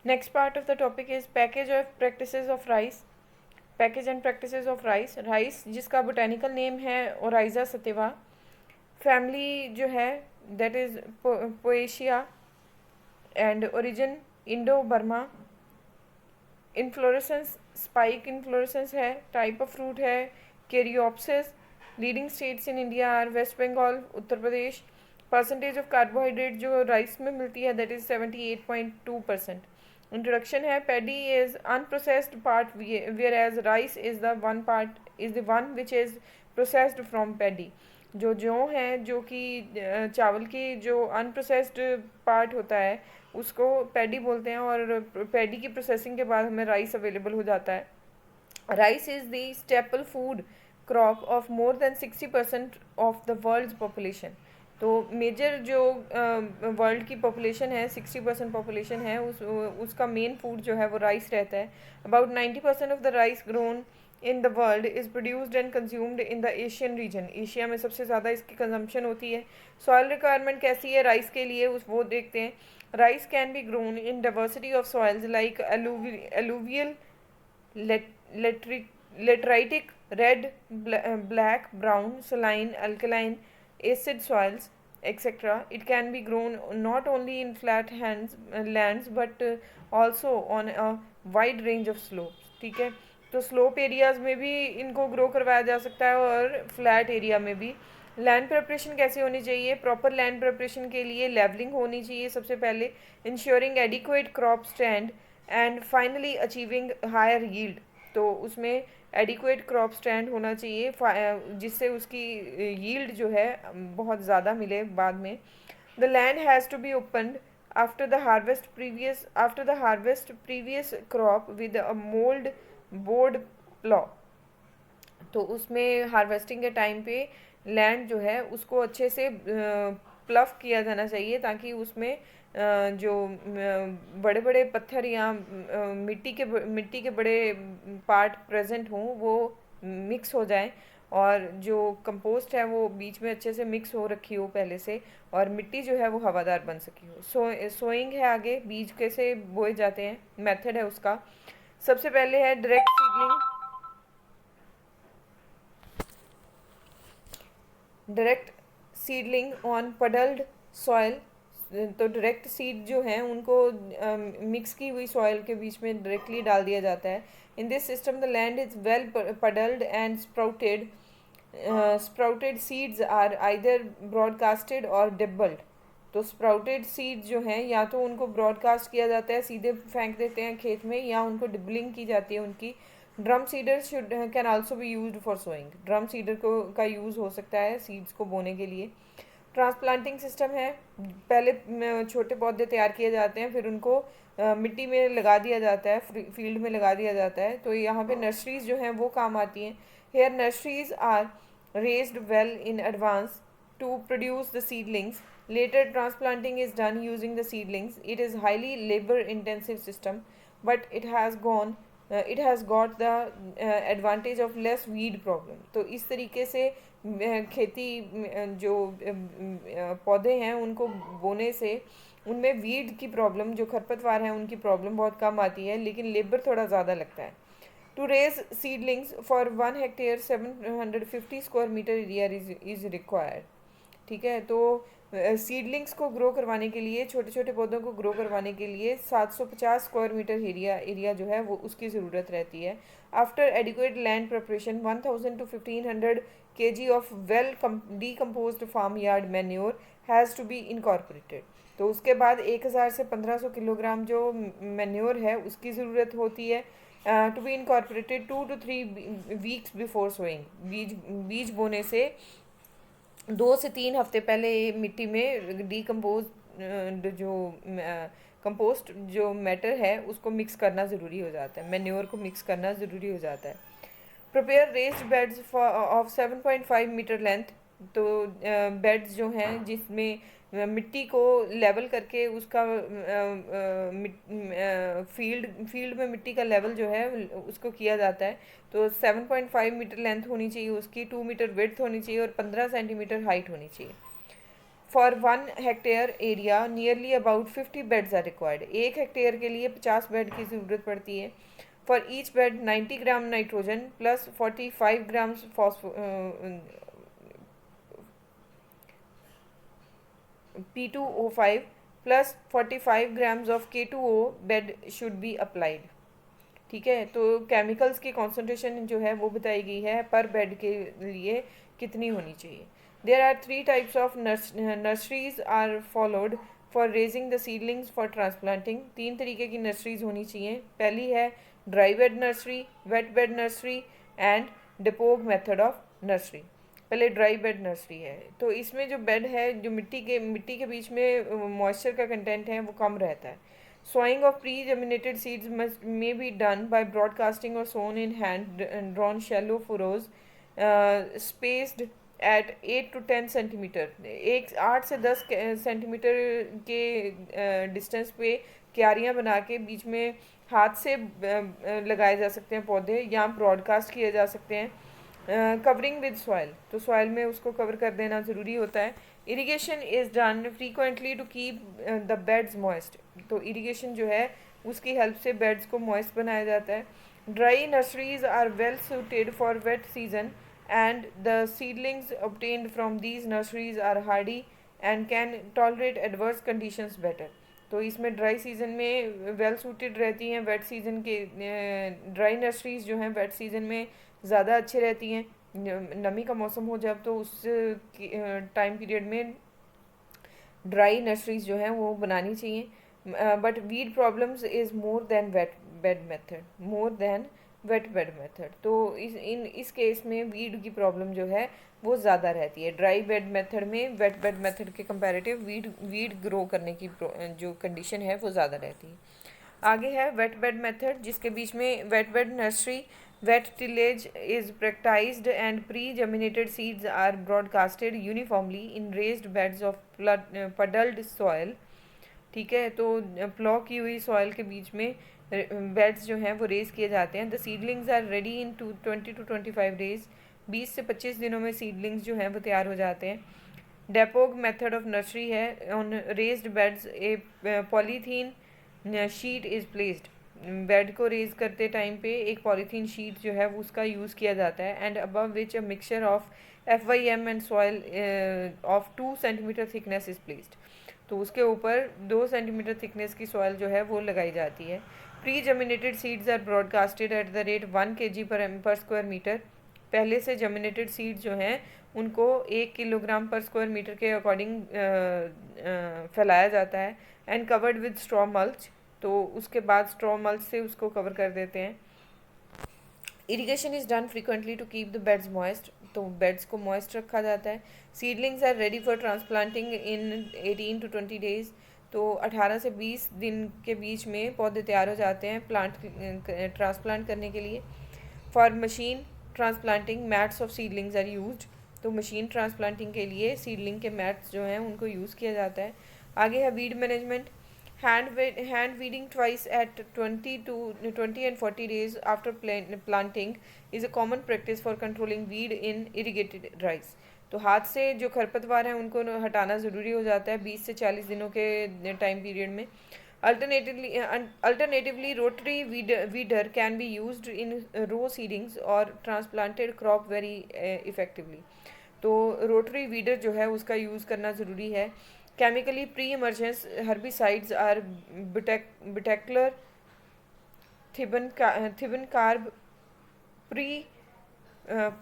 Next part of the topic is package of practices of rice. Package and practices of rice. Rice जिसका botanical name है oryza sativa. Family जो है that is poaceae and origin Indo Burma. Inflorescence spike inflorescence है. Type of fruit है caryopsis. Leading states in India are West Bengal, Uttar Pradesh. Percentage of carbohydrate जो rice में मिलती है दैट इज़ 78.2%. इंट्रोडक्शन है. Paddy is unprocessed part whereas rice is the one which is processed from paddy. जो है जो कि चावल की जो अनप्रोसेस्ड पार्ट होता है उसको पैडी बोलते हैं और पैडी की प्रोसेसिंग के बाद हमें राइस अवेलेबल हो जाता है. Rice is the staple food crop of more than 60% of the world's population. तो मेजर जो वर्ल्ड की पॉपुलेशन है 60% पॉपुलेशन है उसका मेन फूड जो है वो राइस रहता है. About 90% of the rice grown in the world is produced and consumed in the Asian region. Asia में सबसे ज़्यादा इसकी कंजम्पशन होती है. सॉइल रिक्वायरमेंट कैसी है राइस के लिए वो देखते हैं. Rice can be grown in diversity of soils like alluvial, lateritic, red, black, brown, saline, alkaline, acid soils, etc. It can be grown not only in lands but also on a wide range of slopes. ठीक है, तो slope areas में भी इनको grow करवाया जा सकता है और फ्लैट एरिया में भी. लैंड प्रिपरेशन कैसी होनी चाहिए? प्रॉपर लैंड प्रिपरेशन के लिए लेवलिंग होनी चाहिए सबसे पहले. Ensuring adequate crop stand and finally achieving higher yield. तो उसमें एडिक्वेट क्रॉप स्टैंड होना चाहिए जिससे उसकी यील्ड जो है बहुत ज़्यादा मिले बाद में. The land has to be opened after the harvest previous crop with a mold board plow. तो उसमें हार्वेस्टिंग के टाइम पे लैंड जो है उसको अच्छे से प्लफ किया जाना चाहिए ताकि उसमें जो बड़े बड़े पत्थर या मिट्टी के बड़े पार्ट प्रेजेंट हों वो मिक्स हो जाएं और जो कंपोस्ट है वो बीच में अच्छे से मिक्स हो रखी हो पहले से और मिट्टी जो है वो हवादार बन सकी हो. सोइंग है आगे. बीज कैसे बोए जाते हैं, मेथड है उसका. सबसे पहले है direct seedling. Direct seedling on puddled soil. तो डायरेक्ट सीड जो हैं उनको मिक्स की हुई सॉइल के बीच में डायरेक्टली डाल दिया जाता है. In this system the land is well puddled and sprouted. Sprouted seeds are either broadcasted और डिबल्ड. तो स्प्राउटेड सीड जो हैं या तो उनको ब्रॉडकास्ट किया जाता है, सीधे फेंक देते हैं खेत में, या उनको डिबलिंग की जाती है उनकी. Drum seeder can also be used for sowing. Drum seeder का यूज़ हो सकता है सीड्स को बोने के लिए. ट्रांसप्लांटिंग सिस्टम है. पहले छोटे पौधे तैयार किए जाते हैं फिर उनको मिट्टी में लगा दिया जाता है, फील्ड में लगा दिया जाता है. तो यहाँ पे नर्सरीज जो हैं वो काम आती हैं. Here nurseries are raised well in advance to produce the seedlings. Later transplanting is done using the seedlings. It is highly labor intensive system but it has got the advantage of less weed problem. तो इस तरीके से खेती जो पौधे हैं उनको बोने से उनमें वीड की प्रॉब्लम, जो खरपतवार हैं उनकी प्रॉब्लम बहुत कम आती है लेकिन लेबर थोड़ा ज़्यादा लगता है. To raise seedlings for 1 hectare 750 square meter area is required. ठीक है, तो सीडलिंग्स को ग्रो करवाने के लिए, छोटे छोटे पौधों को ग्रो करवाने के लिए 750 स्क्वायर मीटर एरिया जो है वो उसकी ज़रूरत रहती है. After adequate land preparation 1000 to 1500 kg of well decomposed farm yard manure has to be incorporated. तो उसके बाद 1000 से 1500 किलोग्राम जो मैन्योर है उसकी ज़रूरत होती है. To be incorporated 2 to 3 weeks before sowing. बीज बोने से 2 से 3 हफ्ते पहले मिट्टी में डीकम्पोज जो कंपोस्ट जो मैटर है उसको मिक्स करना ज़रूरी हो जाता है, मैन्योर को मिक्स करना ज़रूरी हो जाता है. Prepare raised beds of 7.5 metre length. तो बेड्स जो हैं जिसमें मिट्टी को लेवल करके उसका फील्ड में मिट्टी का लेवल जो है उसको किया जाता है. तो 7.5 मीटर लेंथ होनी चाहिए उसकी, 2 मीटर विड्थ होनी चाहिए और 15 सेंटीमीटर हाइट होनी चाहिए. For 1 hectare area nearly about 50 beds are required. 1 hectare के लिए 50 बेड की ज़रूरत पड़ती है। For each bed 90 gram nitrogen plus 45 grams P2O5 plus 45 grams of K2O bed should be applied. ठीक है, तो केमिकल्स की कॉन्सेंट्रेशन जो है वो बताई गई है पर बेड के लिए कितनी होनी चाहिए। There are 3 types of nurseries are followed for raising the seedlings for transplanting. 3 तरीके की नर्सरीज होनी चाहिए। पहली है dry bed nursery, wet bed nursery and dapog method of nursery. पहले ड्राई बेड नर्सरी है, तो इसमें जो बेड है, जो मिट्टी के बीच में मॉइस्चर का कंटेंट है वो कम रहता है। Sowing of pre-germinated seeds may be done by broadcasting or sown in hand drawn shallow furrows spaced at 8 to 10 centimetre. 8 से 10 सेंटीमीटर के डिस्टेंस पे क्यारियाँ बना के बीच में हाथ से लगाए जा सकते हैं पौधे, या ब्रॉडकास्ट किए जा सकते हैं। कवरिंग विद सॉइल, तो सॉइल में उसको कवर कर देना ज़रूरी होता है। Irrigation is done frequently to keep the beds moist, तो इरिगेशन जो है उसकी हेल्प से बेड्स को मॉइस्ट बनाया जाता है। Dry nurseries are well suited for wet season and the seedlings obtained from these nurseries are hardy and can tolerate adverse conditions better. तो इसमें ड्राई सीजन में वेल सूटेड रहती हैं, वेट सीजन के ड्राई नर्सरीज जो हैं wet season में ज़्यादा अच्छे रहती हैं। नमी का मौसम हो जब तो उस टाइम पीरियड में ड्राई नर्सरीज जो हैं वो बनानी चाहिए। But weed problems is more than wet bed method, तो इस केस में वीड की प्रॉब्लम जो है वो ज़्यादा रहती है। ड्राई बेड मेथड में वेट बेड मेथड के कंपैरेटिव वीड ग्रो करने की जो कंडीशन है वो ज़्यादा रहती है। आगे है वेट बेड मेथड, जिसके बीच में wet bed nursery wet tillage is practised and pre germinated seeds are broadcasted uniformly in raised beds of puddled soil. ठीक है, तो प्लॉ की हुई सॉइल के बीच में बेड्स जो हैं वो रेज किए जाते हैं। The seedlings are ready in 20 to 25 days. 20 से 25 दिनों में सीडलिंग्स जो हैं वो तैयार हो जाते हैं। डेपोग मेथड ऑफ नर्सरी है, on raised beds A polythene sheet is placed. Bed को रेज करते टाइम पे एक पॉलीथीन शीट जो है वो उसका यूज़ किया जाता है। And above which a mixture of FYM and soil of 2 centimetre thickness is placed, तो उसके ऊपर 2 सेंटीमीटर थिकनेस की सॉइल जो है वो लगाई जाती है। Pre germinated seeds are broadcasted at the rate 1 kg per square metre. पहले से जर्मिनेटेड सीड्स जो हैं उनको 1 किलोग्राम पर स्क्वायर मीटर के अकॉर्डिंग फैलाया जाता है। And covered with straw mulch, तो उसके बाद स्ट्रॉ मल्च से उसको कवर कर देते हैं। Irrigation is done frequently to keep the beds moist, तो बेड्स को मॉइस्ट रखा जाता है। Seedlings are ready for transplanting in 18 to 20 days, तो 18 से 20 दिन के बीच में पौधे तैयार हो जाते हैं ट्रांसप्लांट करने के लिए। For machine transplanting mats of seedlings are used, तो मशीन ट्रांसप्लांटिंग के लिए सीडलिंग के मैट्स जो हैं उनको यूज़ किया जाता है। आगे है weed management. Hand weeding twice at 20 and 40 days after planting is a common practice for controlling weed in irrigated rice. तो हाथ से जो खरपतवार हैं उनको हटाना ज़रूरी हो जाता है 20 से 40 दिनों के टाइम पीरियड में। Alternatively, rotary weeder can be used in row seedings or transplanted crop very effectively. तो रोटरी वीडर जो है उसका यूज़ करना ज़रूरी है। Chemically pre-emergence herbicides are Butaclar, Thibencarb,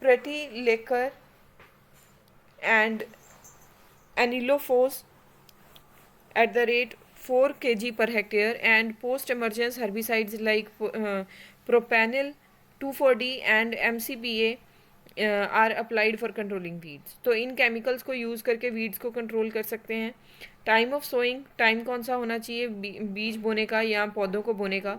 Prettylicker, and Anilofos at the rate 4 kg per hectare, and post-emergence herbicides like Propanil, 2,4-D and MCPA are applied for controlling weeds. तो इन chemicals को use करके weeds को control कर सकते हैं। Time of sowing, time कौन सा होना चाहिए बीज बोने का या पौधों को बोने का।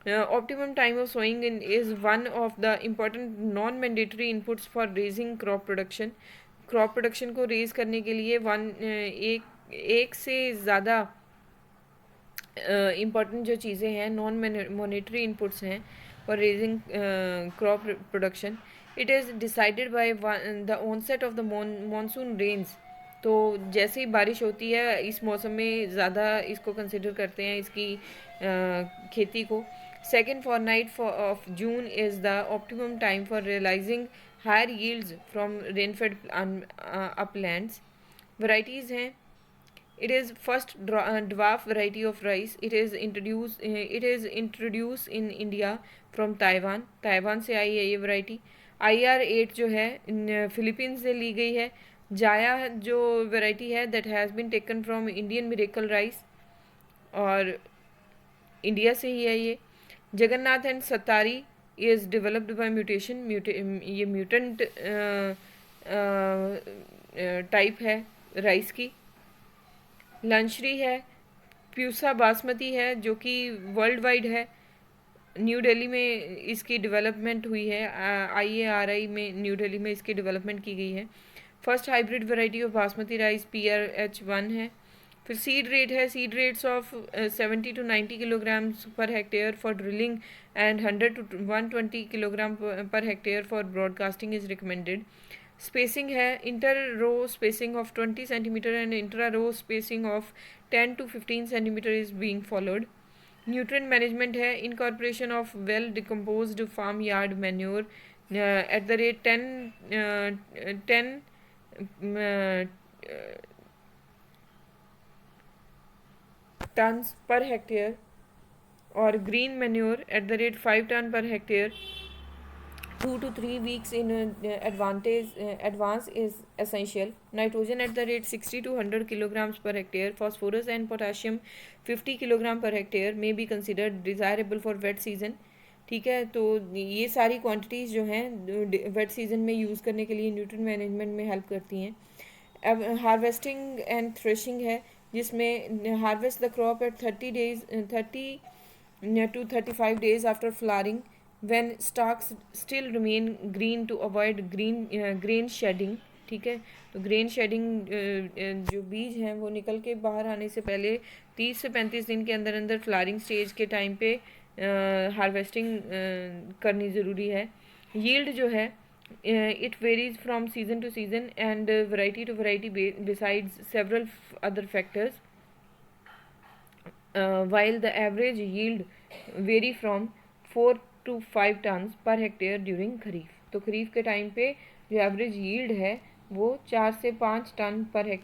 Optimum time of sowing is one of the important non mandatory inputs for raising crop production. Crop production को रेज करने के लिए एक से ज़्यादा इम्पॉर्टेंट जो चीज़ें हैं नॉन मॉनेटरी इनपुट्स हैं for raising crop production. It is decided by the onset of the monsoon rains तो जैसे ही बारिश होती है इस मौसम में ज़्यादा इसको कंसिडर करते हैं इसकी खेती को। Second fortnight of June is the optimum time for realizing higher yields from rain-fed uplands. Varieties हैं, it is first dwarf variety of rice. It is introduced in India from Taiwan. Taiwan से आई है ये variety. IR8 जो है Philippines से ली गई है। जाया जो वैरायटी है that has been taken from Indian miracle rice, और इंडिया से ही है ये। Jagannath and Sattari is developed by mutation, ये म्यूटेंट टाइप है राइस की। लंशरी है, प्यूसा बासमती है जो कि वर्ल्ड वाइड है। न्यू दिल्ली में इसकी डेवलपमेंट हुई है, IARI में न्यू दिल्ली में इसकी डेवलपमेंट की गई है। First hybrid variety of basmati rice PRH1 है। फिर सीड रेट है, seed rates of 70 to 90 kilograms per hectare for drilling and 100 to 120 kilogram per hectare for broadcasting is recommended. Spacing है, inter row spacing of 20 centimetre and intra row spacing of 10 to 15 centimetre is being followed. Nutrient management है, incorporation of well decomposed farm yard manure at the rate 10 tons per hectare, और green manure at the rate 5 ton per hectare 2 to 3 weeks in advance is essential. Nitrogen at the rate 60 to 100 kilograms per hectare. Phosphorus and potassium 50 kilogram per hectare may be considered desirable for wet season. ठीक है, तो ये सारी quantities जो हैं wet season में use करने के लिए न्यूट्रिएंट मैनेजमेंट में हेल्प करती हैं। अब हार्वेस्टिंग एंड थ्रेशिंग है, जिसमें harvest the crop at 30 to 35 days after flowering when stalks still remain green to avoid grain shedding। ठीक है, तो ग्रेन शेडिंग जो बीज हैं वो निकल के बाहर आने से पहले 30 से 35 दिन के अंदर अंदर फ्लावरिंग स्टेज के टाइम पे हार्वेस्टिंग करनी ज़रूरी है। यील्ड जो है it varies from season to season and variety to variety besides several other factors, while the average yield vary from 4 to 5 tons per hectare during खरीफ। तो खरीफ के टाइम पे जो एवरेज यील्ड है वो 4 से 5 टन पर हेक्टेयर